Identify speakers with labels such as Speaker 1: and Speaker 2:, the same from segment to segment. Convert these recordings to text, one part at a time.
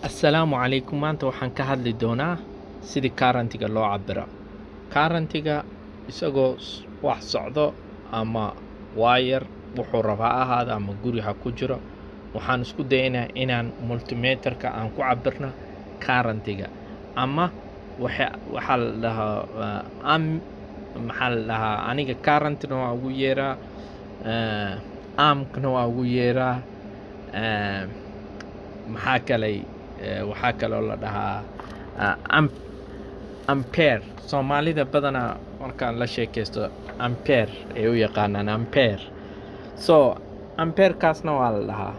Speaker 1: Assalaamu calaykum. Maanta waxaan ka hadli doonaa sidii current-ga loo cabbiro. Current-ga isagoo wax socdo ama wire wuxuu rabaa ha ahaado ama guri ha ku jiro, waxaan isku dayaynaa inaan multimeter-ka aan ku cabbirno current-ga ama waxaa la dhahaa maxaa la dhahaa aniga current-na waa ugu yeeraa, amp-na waa ugu yeeraa, waxaa kaloo la dhahaa ampere. Soomaalida badanaa markaan la sheekaysto ampere ay u yaqaanaan ampere. So amperekaasna waa la dhahaa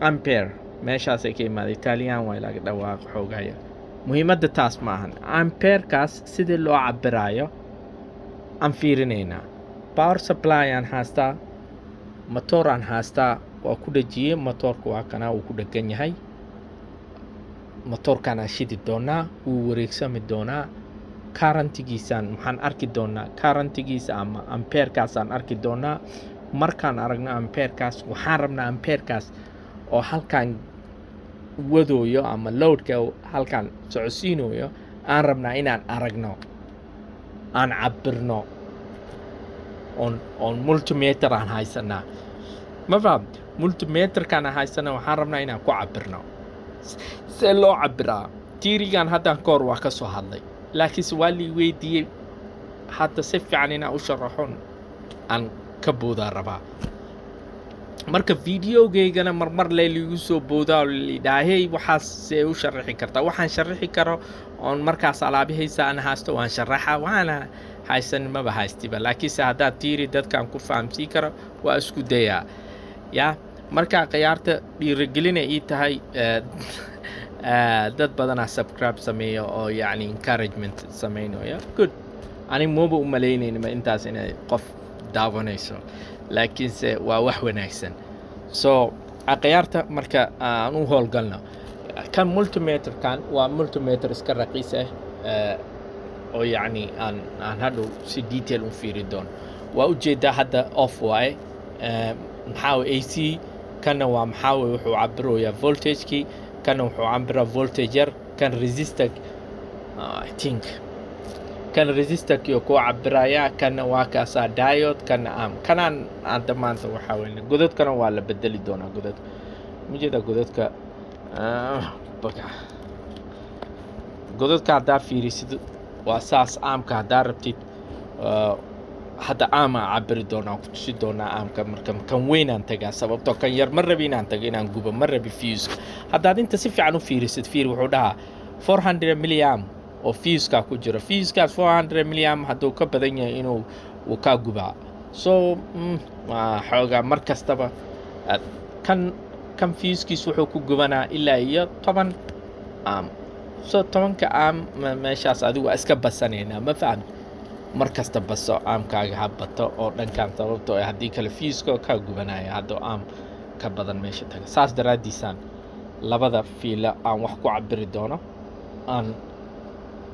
Speaker 1: ampere, meeshaasay ka imaaday. Italian waa laga dhawaaq xoogaya. Muhiimadda taas ma ahan. Amperekaas sidii loo cabbiraayo aan fiirinaynaa. Power supply aan haystaa, matoor aan haystaa, waa ku dhajiyey. Matoorka waa kana uu ku dhagan yahay. Matoorkaan aan shidi doonaa, wuu wareegsami doonaa. Current-giisaan waxaan arki doonaa current-giisa ama amperekaasaan arki doonaa. Markaan aragno amperekaas, waxaan rabnaa amperekaas oo halkaan wadooyo ama loadka halkaan socodsiinayo aan rabnaa inaan aragno, aan cabbirno, on multimeter aan haysanaa. Ma fahamta? Multimeter-kaan aan haysanaa waxaan rabnaa inaan ku cabbirno. See loo cabbiraa? Tiirigan haddaan ka hor waa ka soo hadlay, laakiinse waa lii weydiiyey. Hadda si fiican inaan u sharaxon aan ka boodaa rabaa. Marka videogaygana marmar liigu soo boodaa oo lidhaahey waxaas see u sharaxi kartaa. Waxaan sharaxi karo oon markaas alaabahaysa aan haysto waan sharaxaa, waxaana haysan maba haystiba. Laakiinse haddaad tiiri dadkaan ku fahamsiin karo waa isku dayaa. Yaa markaa khiyaarta dhiirigelina ii tahay dad badanaa subscribe sameeyo oo yacni encouragement sameynaya. Good. Ani mooba u malaynaynin intaas inay qof daawanayso, laakiinse waa wax wanaagsan. So khiyaarta marka aan u howlgalno, kan multimeter-kan waa multimeter iska raqiis oo yacni aan hadhow si detail u fiiri doono. waa ujeedaa hadda off waaye. maxaa AC kana waa maxaa wuxuu cabirayaa voltage-kii, kana wuxuu cabiraa voltage yar, kan resistor I think kan resistor-kii oo ku cabiraya, kana waa kaasaa diode, kana kanaan hadda maanta waxaa weeye godadkana waa la bedeli doonaa. godadka mujeeda godadka godadka haddaa fiirisid waa saas. Aamka haddaa rabtid hadda aama cabiri doonaa, ku tusi doonaa aamka. marka kan weynaan tagaa sababtoo kan yar ma rabi inaan tago, inaan gubo ma rabi fuse. haddaad inta si fiican u fiirisid, wuxuu dhahaa 400 milliamp oo fuse-ka ku jira. Fuse-kaas 400 milliamp hadduu ka badan yahay inuu kaa gubaa. So waa xoogaa mar kastaba kan fuse-kiis wuxuu ku gubanaa ilaa iyo 10 amp. So 10ka amp meeshaas adigu waa iska basanaynaa, ma fahamta? mar kasta baso aamkaaga ha bato oo dhankaan, sababtoo haddii kale fuse-ka kaa gubanaya hadduu aam ka badan meesha taga. saas daraaddiisaan labada fiila aan wax ku cabiri doono aan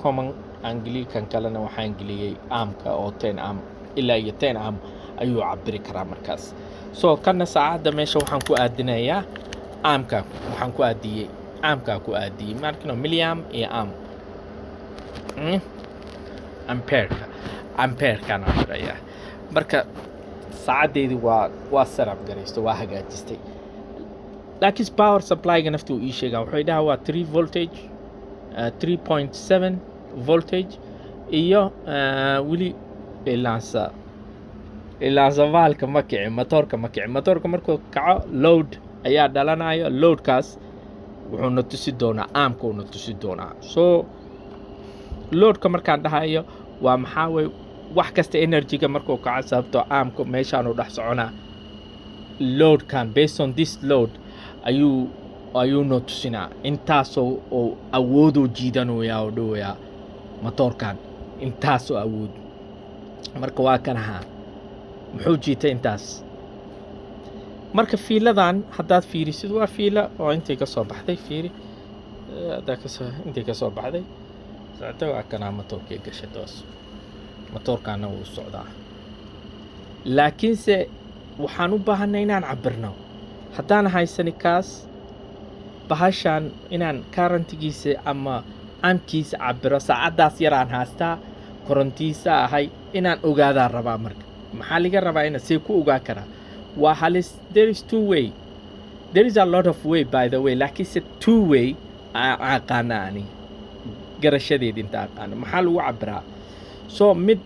Speaker 1: common aan geliyey, kan kalena waxaan geliyey aamka oo 10 amp ilaa iyo 10 amp ayuu cabiri karaa markaas. So kana saacadda meesha waxaan ku aadinayaa aamka, waxaan ku aadiyey aamkaa ku aadiyey markino milliamp iyo amp. amperkaan cabirayaa. marka saacaddeedii waa sarab garaysto, waa hagaajistay. laakiin power supply-ga naftu uu ii sheegaa, wuxuu dhahaa waa 3 voltage, 3.7 voltage iyo weli ilaansa vaalka ma kici, matoorka ma kici. matoorka markuu kaco load ayaa dhalanayo. loadkaas wuxuu na tusi doonaa aamka, uu na tusi doonaa. So loadka markaan dhahayo waa maxaa weeye wax kasta energy-ga markuu kaco, sababtoo aamka meeshaan uu dhex soconaa. loadkan based on this load ayuu noo tusinaa. intaasoo oo awoodoo jiidanayaa oo dhawayaa matoorkan, intaasoo awood. marka waa kan ahaa muxuu jiitay intaas. marka fiiladan haddaad fiirisid waa fiila oo intay ka soo baxday. fiiri intay ka soo baxday socota waa kanaa matoorkii gashay toos. matoorkaana wuu socdaa, laakiinse waxaan u baahanay inaan cabirno. haddaan haysani kaas bahashan inaan currentigiisa ama amkiisa cabiro saacadaas yaraan haystaa korontiisa ahay inaan ogaadaan rabaa marka maxaa liga rabaa ina see ku ogaa karaa waa halis there is two way there is a lot of way by the way laakiinse two way aqaana ani garashadeed inta aqaana maxaa lagu cabiraa so mid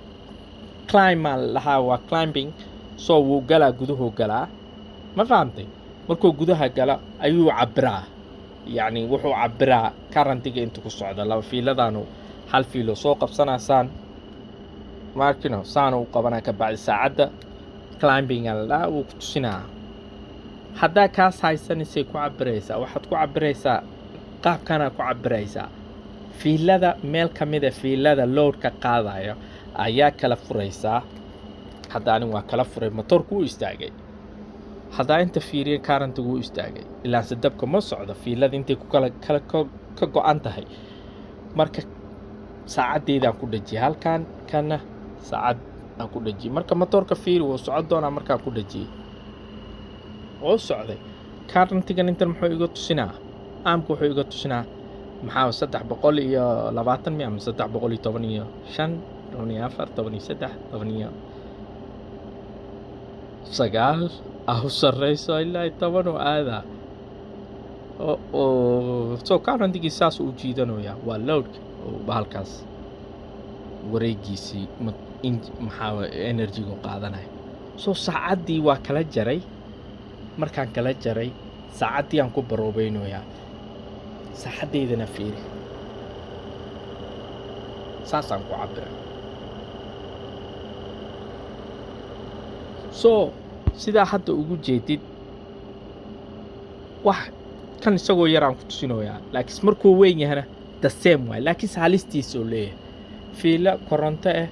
Speaker 1: climb lahaa waa climbing so wuu galaa guduhu galaa ma fahamtay markuu gudaha gala ayuu cabiraa يعني wuxuu cabiraa currentiga inta ku socda laba fiiladaanu hal fiilo soo qabsanaasaan markino saan uu qabanaa ka bacdi saacada climbing la uu ku tusinaa hadda kaas haysanisay ku cabiraysaa waxaad ku cabiraysaa qaabkana ku cabiraysaa fiilada meel kamida fiilada loadka qaadayo ayaa kala furaysaa hadda ani waa kala furay motorku uu istaagay hadda inta fiiriye currentigu uu istaagay ilaa sadabka ma socdo fiilada intay ku kala ka go'an tahay marka saacadeedaan ku dhajiyay halkan kana saacad aan ku dhajiyay marka motorka fiiri wuu socod doonaa markaa ku dhajiyay oo socday currentigan inta muxuu iga tusinaa aamku wuxuu iga tusinaa maxaa 320 mi ama 315 14 13 sagaal ahu sarreyso ilaa 10 oo aada oo soo currentigiisa saas u jiidanayaa waa load oo bahalkaas wareegiisii maxaa energy-ga qaadanaya soo saacadii waa kala jaray markaan kala jaray saacadii aan ku baroobaynayaa saacadeedana fiiri saasaan ku cabiray so sidaa hadda ugu jeedid wax kan isagoo yaraan ku tusinayaa laakiin markuu weyn yahana the same way laakiin halistiisa oo leeyahay fiila koronto ah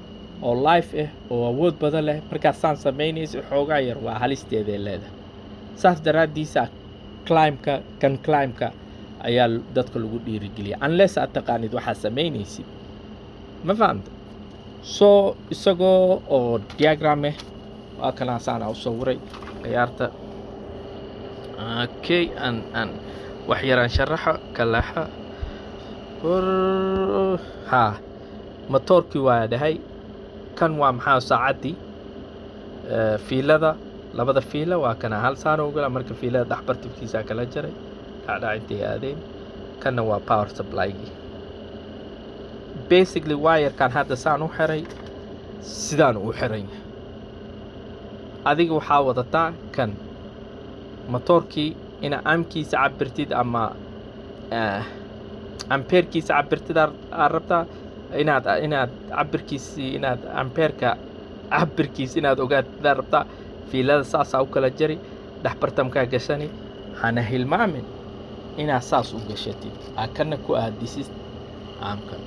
Speaker 1: oo life ah oo awood badan leh markaad saan samaynayso xoogaa yar waa halisteeda leedahay saas daraadiisa climbka ayaa dadka lagu dhiirigeliyaa unless aad taqaanid waxaa samaynaysid ma fahamta so isagoo oo diagram ah waa kana saan u sawiray ciyaarta okay an wax yaraan sharaxa kalaxa ha motorkii waa dhahay kan waa maxaa saacadii fiilada labada fiila waa kana hal saan ugu gala marka fiilada dhaxbartibkiisa kala jaray dhacda intay aadeen kana waa power supply basically wire kan hadda saan u xiray sidaan u xiray adiga waxaa wadataa kan motorkii ina amkiisa cabirtid ama ampeerkiisa cabirtid rabtaa inaad cabirkiisa inaad ampeerka cabirkiisa inaad ogaatid rabtaa fiilada saas u kala jari dhaxbartamka gashani hana hilmaamin inaad saas u gashatid kana ku aadisid amkan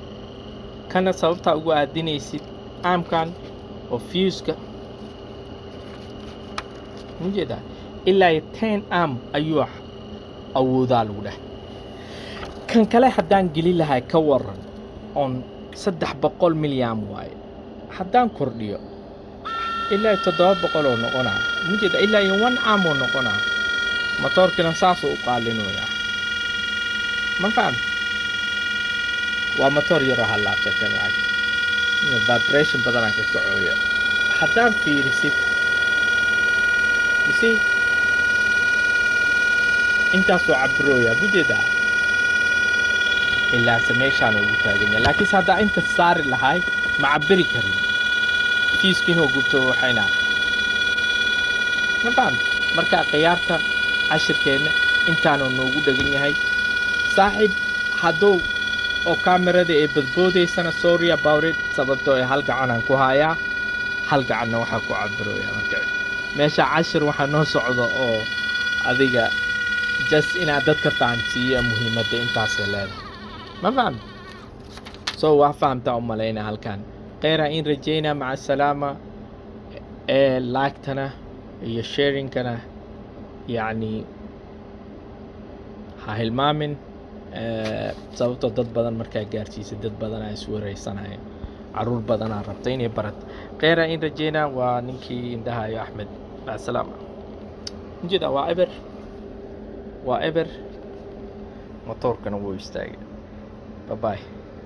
Speaker 1: kana sababta ugu aadinaysid amkan oo fuse-ka mujeda ilaa 10 am ayuu awoodaa lagu dhahay kan kale haddaan geli lahay ka waran on 300 milyan waaye haddaan kordhiyo ilaa 700 oo noqonaa mujeda ilaa 1 am oo noqonaa motorkina saas u qaalinoyaa ma faham waa motor yar oo halaabta kan lacag vibration badan ka kacooya haddaan fiirisid you see intaasoo cabirooya mujeda ilaa sameyshaan ugu taaganya laakiin hadda inta saari lahay ma cabiri karin fiiskiinoo gubto waxayna ma faham marka qiyaarta cashirkeena intaanu noogu dhagan yahay saaxiib hadduu oo kaamirada ee badboodaysana sorry about it sababtoo ay hal gacanaan ku hayaa hal gacanna waxaa ku cabirooya marka meesha cashir waxaa noo socdo oo adiga just inaad dadka fahamsiiyo muhiimadda intaasay leedahay ما فهم سو فهمت علينا هالكان غير إن رجينا مع السلامة لايكتنا هي شيرين كنا يعني هالمامن صوت ضد بدن مركا جارتيس ضد بدن أسوري صناعي عرور بدن عربتين يبرد غير إن رجينا ونمكي عندها يا أحمد مع السلامة جدا وعبر motoorkana wuu istaagay. Bye bye.